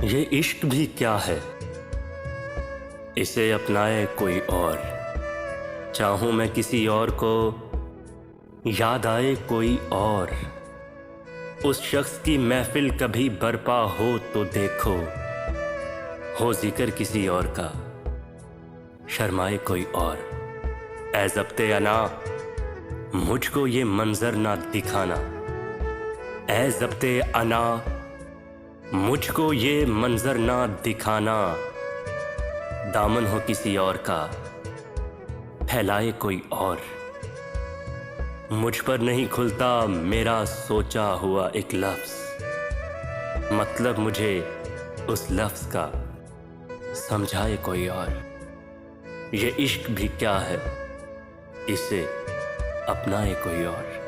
ये इश्क भी क्या है, इसे अपनाए कोई और। चाहूं मैं किसी और को, याद आए कोई और। उस शख्स की महफिल कभी बरपा हो तो देखो, हो जिक्र किसी और का, शर्माए कोई और। ऐ ज़ब्ते अना, मुझको ये मंजर ना दिखाना। ऐ ज़ब्ते अना, मुझको ये मंजर ना दिखाना। दामन हो किसी और का, फैलाए कोई और। मुझ पर नहीं खुलता मेरा सोचा हुआ एक लफ्ज़, मतलब मुझे उस लफ्ज़ का समझाए कोई और। ये इश्क भी क्या है, इसे अपनाए कोई और।